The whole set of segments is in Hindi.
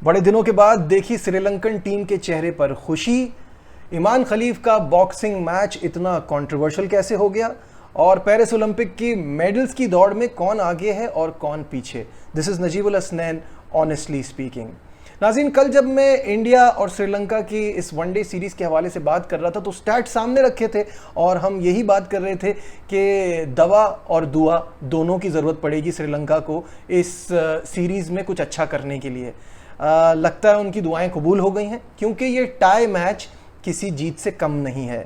बड़े दिनों के बाद देखी श्रीलंकन टीम के चेहरे पर खुशी। ईमान खलीफ का बॉक्सिंग मैच इतना कंट्रोवर्शियल कैसे हो गया और पेरिस ओलंपिक की मेडल्स की दौड़ में कौन आगे है और कौन पीछे। This is Najibul Hasnain, honestly speaking. नाज़रीन, कल जब मैं इंडिया और श्रीलंका की इस वनडे सीरीज़ के हवाले से बात कर रहा था तो स्टैट सामने रखे थे और हम यही बात कर रहे थे कि दवा और दुआ दोनों की ज़रूरत पड़ेगी श्रीलंका को इस सीरीज़ में कुछ अच्छा करने के लिए। लगता है उनकी दुआएं कबूल हो गई हैं क्योंकि ये टाई मैच किसी जीत से कम नहीं है।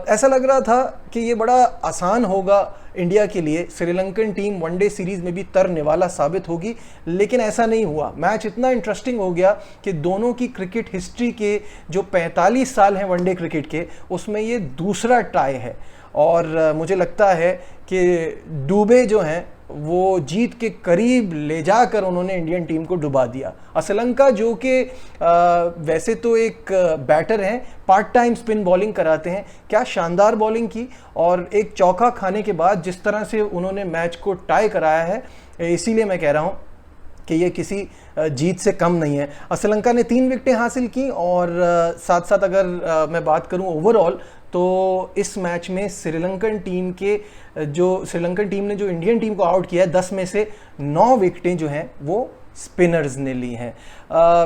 ऐसा लग रहा था कि ये बड़ा आसान होगा इंडिया के लिए, श्रीलंकन टीम वनडे सीरीज़ में भी तरने वाला साबित होगी, लेकिन ऐसा नहीं हुआ। मैच इतना इंटरेस्टिंग हो गया कि दोनों की क्रिकेट हिस्ट्री के जो 45 साल हैं वनडे क्रिकेट के, उसमें ये दूसरा टाई है और मुझे लगता है कि डूबे जो हैं वो जीत के करीब ले जाकर उन्होंने इंडियन टीम को डुबा दिया। श्रीलंका जो कि वैसे तो एक बैटर हैं, पार्ट टाइम स्पिन बॉलिंग कराते हैं, क्या शानदार बॉलिंग की और एक चौका खाने के बाद जिस तरह से उन्होंने मैच को टाई कराया है, इसीलिए मैं कह रहा हूँ कि ये किसी जीत से कम नहीं है। श्रीलंका ने 3 विकेटें हासिल की और साथ साथ अगर मैं बात करूं ओवरऑल तो इस मैच में श्रीलंकन टीम ने जो इंडियन टीम को आउट किया है, 10 में से 9 विकेटें जो हैं वो स्पिनर्स ने ली हैं।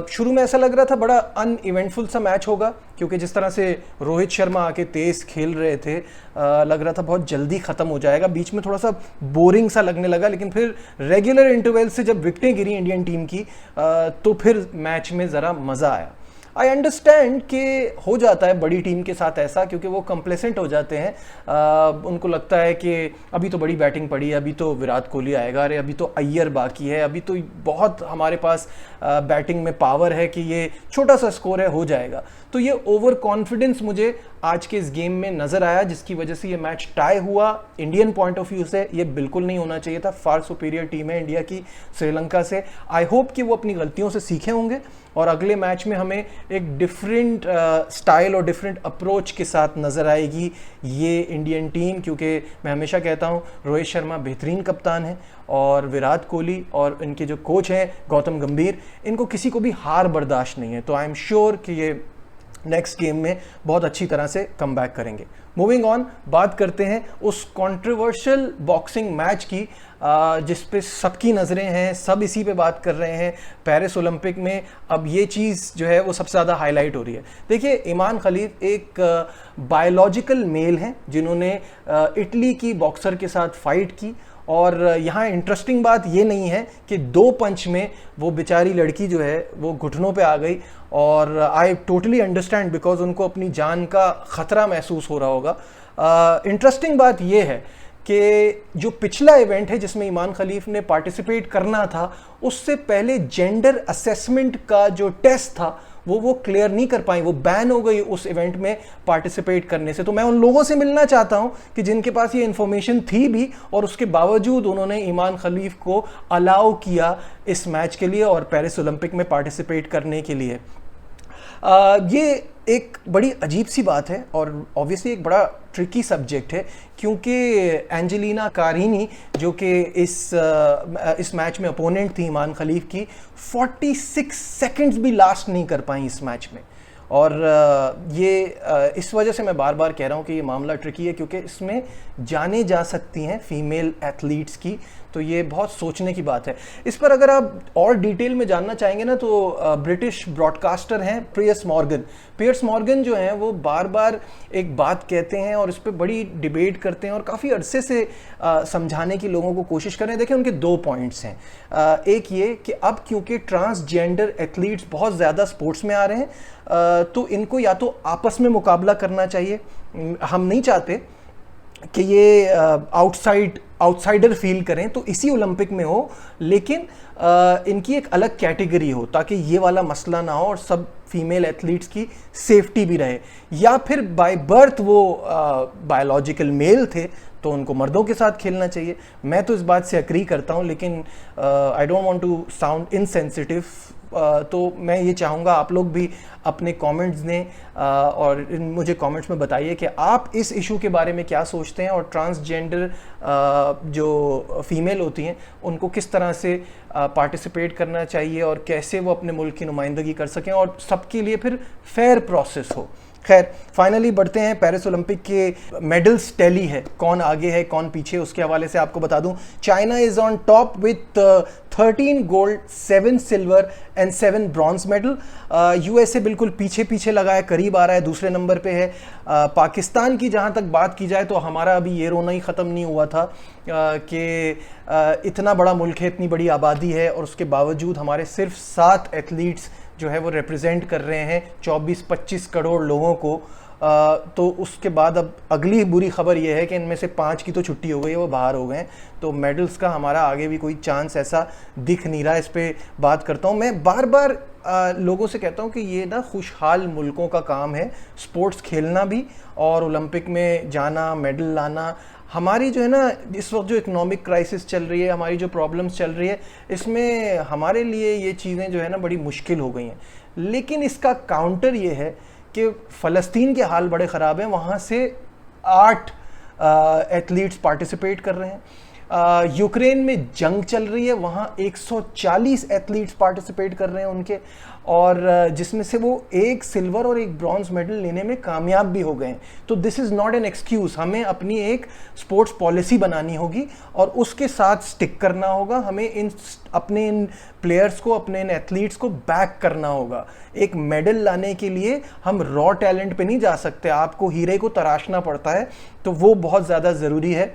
शुरू में ऐसा लग रहा था बड़ा अनइवेंटफुल सा मैच होगा क्योंकि जिस तरह से रोहित शर्मा आके तेज खेल रहे थे, लग रहा था बहुत जल्दी ख़त्म हो जाएगा। बीच में थोड़ा सा बोरिंग सा लगने लगा, लेकिन फिर रेगुलर इंटरवल से जब विकेटें गिरी इंडियन टीम की तो फिर मैच में ज़रा मज़ा आया। आई अंडरस्टैंड कि हो जाता है बड़ी टीम के साथ ऐसा, क्योंकि वो कंप्लेसेंट हो जाते हैं। उनको लगता है कि अभी तो बड़ी बैटिंग पड़ी है, अभी तो विराट कोहली आएगा, अरे अभी तो अय्यर बाकी है, अभी तो बहुत हमारे पास बैटिंग में पावर है कि ये छोटा सा स्कोर है, हो जाएगा। तो ये ओवर कॉन्फिडेंस मुझे आज के इस गेम में नज़र आया, जिसकी वजह से ये मैच टाई हुआ। इंडियन पॉइंट ऑफ व्यू से ये बिल्कुल नहीं होना चाहिए था। फार सुपीरियर टीम है इंडिया की श्रीलंका से। आई होप कि वो अपनी गलतियों से सीखे होंगे और अगले मैच में हमें एक डिफरेंट स्टाइल और डिफरेंट अप्रोच के साथ नज़र आएगी ये इंडियन टीम, क्योंकि मैं हमेशा कहता हूँ रोहित शर्मा बेहतरीन कप्तान है और विराट कोहली और इनके जो कोच हैं गौतम गंभीर, इनको किसी को भी हार बर्दाश्त नहीं है। तो आई एम श्योर कि ये नेक्स्ट गेम में बहुत अच्छी तरह से कम बैक करेंगे। मूविंग ऑन, बात करते हैं उस कंट्रोवर्शियल बॉक्सिंग मैच की जिस पे सबकी नज़रें हैं, सब इसी पे बात कर रहे हैं। पेरिस ओलंपिक में अब ये चीज़ जो है वो सबसे ज़्यादा हाईलाइट हो रही है। देखिए, ईमान खलीफ एक बायोलॉजिकल मेल हैं जिन्होंने इटली की बॉक्सर के साथ फाइट की और यहाँ इंटरेस्टिंग बात ये नहीं है कि 2 पंच में वो बेचारी लड़की जो है वो घुटनों पे आ गई और आई टोटली अंडरस्टैंड बिकॉज उनको अपनी जान का ख़तरा महसूस हो रहा होगा। इंटरेस्टिंग बात ये है कि जो पिछला इवेंट है जिसमें ईमान खलीफ ने पार्टिसिपेट करना था, उससे पहले जेंडर असेसमेंट का जो टेस्ट था वो क्लियर नहीं कर पाई, वो बैन हो गई उस इवेंट में पार्टिसिपेट करने से। तो मैं उन लोगों से मिलना चाहता हूं कि जिनके पास ये इन्फॉर्मेशन थी भी और उसके बावजूद उन्होंने ईमान खलीफ को अलाउ किया इस मैच के लिए और पेरिस ओलंपिक में पार्टिसिपेट करने के लिए। ये एक बड़ी अजीब सी बात है और ऑब्वियसली एक बड़ा ट्रिकी सब्जेक्ट है, क्योंकि एंजेलिना कारिनी जो कि इस मैच में अपोनेंट थी ईमान खलीफ की, 46 सेकंड्स भी लास्ट नहीं कर पाई इस मैच में। और ये इस वजह से मैं बार बार कह रहा हूँ कि ये मामला ट्रिकी है, क्योंकि इसमें जाने जा सकती हैं फीमेल एथलीट्स की, तो ये बहुत सोचने की बात है। इस पर अगर आप और डिटेल में जानना चाहेंगे ना तो ब्रिटिश ब्रॉडकास्टर हैं पियर्स मॉर्गन जो हैं वो बार बार एक बात कहते हैं और इस पर बड़ी डिबेट करते हैं और काफ़ी अरसे से समझाने की लोगों को कोशिश कर रहे हैं। देखिए, उनके 2 पॉइंट्स हैं। एक ये कि अब क्योंकि ट्रांसजेंडर एथलीट्स बहुत ज़्यादा स्पोर्ट्स में आ रहे हैं तो इनको या तो आपस में मुकाबला करना चाहिए, हम नहीं चाहते कि ये आउटसाइडर फील करें तो इसी ओलंपिक में हो, लेकिन इनकी एक अलग कैटेगरी हो ताकि ये वाला मसला ना हो और सब फीमेल एथलीट्स की सेफ्टी भी रहे। या फिर बाय बर्थ वो बायोलॉजिकल मेल थे तो उनको मर्दों के साथ खेलना चाहिए। मैं तो इस बात से अग्री करता हूँ, लेकिन I don't want to sound insensitive तो मैं ये चाहूँगा आप लोग भी अपने कमेंट्स दें और मुझे कमेंट्स में बताइए कि आप इस इशू के बारे में क्या सोचते हैं और ट्रांसजेंडर जो फीमेल होती हैं उनको किस तरह से पार्टिसिपेट करना चाहिए और कैसे वो अपने मुल्क की नुमाइंदगी कर सकें और सबके लिए फिर फेयर प्रोसेस हो। खैर फाइनली बढ़ते हैं, पेरिस ओलंपिक के मेडल्स टैली है, कौन आगे है कौन पीछे, उसके हवाले से आपको बता दूं। China is on top width 13 gold 7 silver and 7 bronze medal. USA बिल्कुल पीछे पीछे लगा है, करीब आ रहा है, दूसरे नंबर पे है। पाकिस्तान की जहां तक बात की जाए तो हमारा अभी ये रोना ही ख़त्म नहीं हुआ था कि इतना बड़ा मुल्क है, इतनी बड़ी आबादी है और उसके बावजूद हमारे सिर्फ 7 एथलीट्स जो है वो रिप्रेजेंट कर रहे हैं 24-25 करोड़ लोगों को। तो उसके बाद अब अगली बुरी खबर ये है कि इनमें से 5 की तो छुट्टी हो गई है, वो बाहर हो गए हैं। तो मेडल्स का हमारा आगे भी कोई चांस ऐसा दिख नहीं रहा। इस पे बात करता हूँ मैं बार बार लोगों से कहता हूँ कि ये ना खुशहाल मुल्कों का काम है, स्पोर्ट्स खेलना भी और ओलंपिक में जाना, मेडल लाना। हमारी जो है ना इस वक्त जो इकोनॉमिक क्राइसिस चल रही है, हमारी जो प्रॉब्लम्स चल रही है, इसमें हमारे लिए ये चीज़ें जो है ना बड़ी मुश्किल हो गई हैं। लेकिन इसका काउंटर ये है कि फ़लस्तीन के हाल बड़े ख़राब हैं, वहाँ से 8 एथलीट्स पार्टिसिपेट कर रहे हैं। यूक्रेन में जंग चल रही है, वहाँ 140 एथलीट्स पार्टिसिपेट कर रहे हैं उनके, और जिसमें से वो 1 सिल्वर और 1 ब्रॉन्ज मेडल लेने में कामयाब भी हो गए हैं। तो this is not an excuse, हमें अपनी एक स्पोर्ट्स पॉलिसी बनानी होगी और उसके साथ स्टिक करना होगा। हमें अपने इन प्लेयर्स को, अपने इन एथलीट्स को बैक करना होगा। एक मेडल लाने के लिए हम रॉ टैलेंट पे नहीं जा सकते, आपको हीरे को तराशना पड़ता है। तो वो बहुत ज़्यादा ज़रूरी है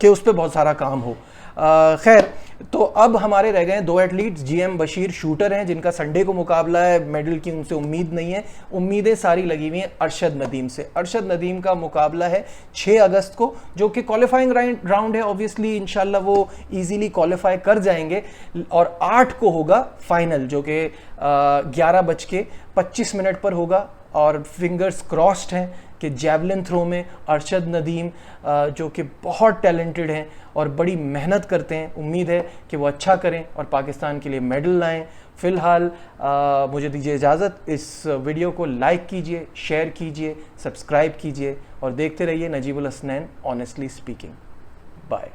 कि उस पर बहुत सारा काम हो। खैर, तो अब हमारे रह गए 2 एथलीट्स। जीएम बशीर शूटर हैं जिनका संडे को मुकाबला है, मेडल की उनसे उम्मीद नहीं है, उम्मीदें सारी लगी हुई हैं अरशद नदीम से। अरशद नदीम का मुकाबला है 6 अगस्त को, जो कि क्वालिफाइंग राउंड है। ऑब्वियसली इंशाल्लाह वो इजीली क्वालिफाई कर जाएंगे और 8 को होगा फाइनल, जो कि 11:25 पर होगा। और फिंगर्स क्रॉस्ड हैं कि जेवलिन थ्रो में अरशद नदीम जो कि बहुत टैलेंटेड हैं और बड़ी मेहनत करते हैं, उम्मीद है कि वो अच्छा करें और पाकिस्तान के लिए मेडल लाएं। फ़िलहाल मुझे दीजिए इजाज़त। इस वीडियो को लाइक कीजिए, शेयर कीजिए, सब्सक्राइब कीजिए और देखते रहिए Najibul Hasnain honestly speaking. Bye.